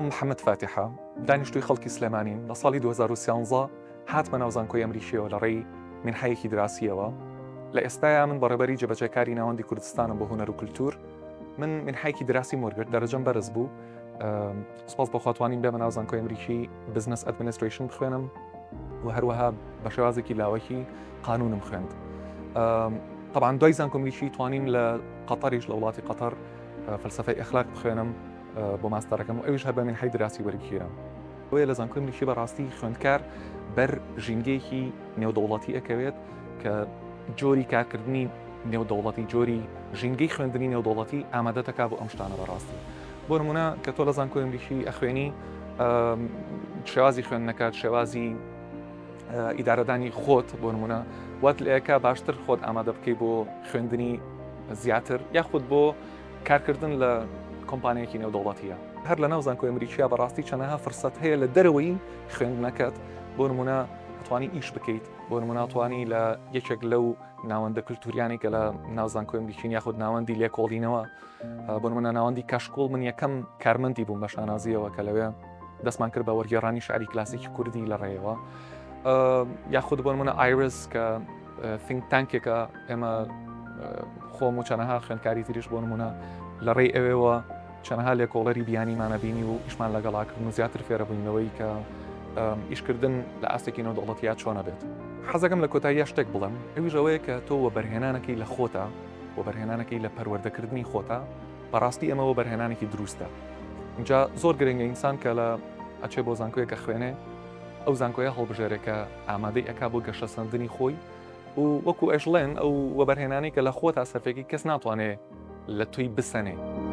ناوم محمد فاتحة دانیشتووی خەڵکی سلێمانیم لە ساڵی 2013 هاتمە ناو زانکۆی ئەمریکیەوە لە ڕێی منحەیەکی دراسیەوە لە ئێستایا من بەڕێبەری جێبەجێکاری ناوەندی کوردستانم بۆ هونەر و کولتور من منحەیەکی دراسی وەرگرت دەرەجەم بەرز بوو سوپاس بۆ خواتوانیم بێمە ناو زانکۆی ئەمریکی بزنس ئەدمینستریشن بخوێنم و هەروەها بە شێوازێکی لاوەکی قانونم خوێند. طبعا دوای زانکۆی ئەمریکی توانیم لە قەتەریش لە وڵاتی قەتەر فەلسەفەی ئەخلاق بخوێنم بۆ ماستەرەکەم و ئەویش هەر بە منحەی دراسی وەرگیرم. وێ لە زانکۆی ئەمریکی بەڕاستی خوێندکار بەر ژینگەیەکی نێودەوڵەتی ئەکەوێت کە جۆری کارکردنی نێودەوڵەتی جۆری ژینگەی خوێندنی نێودەوڵەتی ئامادە دەکات بۆ ئەم شتانە بەڕاستی. بۆ نمونە کە تۆ لە زانکۆی ئەمریکی ئەخوێنی شێوازی خوێندنەکەت شێوازی ئیدارەدانی خۆت بۆ نمونە وات لە ئەکا باشتر خۆت ئامادە بکەی بۆ خوێندنی زیاتر یاخود بۆ کارکردن لە کۆمپانیەکی نێودەوڵەتیە. هەر لە ناو زانکۆی ئەمریکیا بەڕاستی چەندەها فرسەت هەیە لە دەرەوەی خوێندنەکەت بۆ نمونە توانی ئیش بکەیت بۆ نمونە توانی لە یەکێک لەو ناوەندە کللتوریانی کە لە ناو زانکۆی ئەمریکین یاخود ناوەندی لێکۆڵینەوە بۆ نمونە ناوەندی کەشکۆڵ من یەکەم کارمەندی بووم بە شانازیەوە کە لەوێ دەستمان کرد بە وەرگێڕانی شعری کلاسیکی کوردی لە ڕێەوە یاخود بۆ نمونە ئایرس کە think تانکێکە ئێمە خۆم و چەندەها خوێندکاری تریش بۆ نمونە لە ڕێی ئەوێەوە چەندەها لێکۆڵەری بیانیمانە بینی و ئیشمان لەگەڵاکردن و زیاتر فێرە بووینەوەی کە ئیشکردن لە ئاستێکی نێودەوڵەتیات چۆنە بێت. حەزەکەم لە کۆتاییە شتێک بڵێم ئەویش ئەوەیە کە تۆ وەبەرهێنانەکەی لە خۆتە وەبەرهێنانەکەی لە پەروەردەکردنی خۆتە بەڕاستی ئەمە وەبەرهێنانێکی دروستە. اینجا زۆر گرنگە ئینسان کە لە ئەچێ بۆ زانکۆیەکە خوێنێ ئەو زانکۆیە هەڵبژێرێکە ئامادەی ئەکا بۆ گەشەسەندنی خۆی و وەکو ئەژڵێن ئەو وەبەرهێنانی کە لە خۆتا سەرفێکی کەس ناتوانێت لە توی بسەنێ.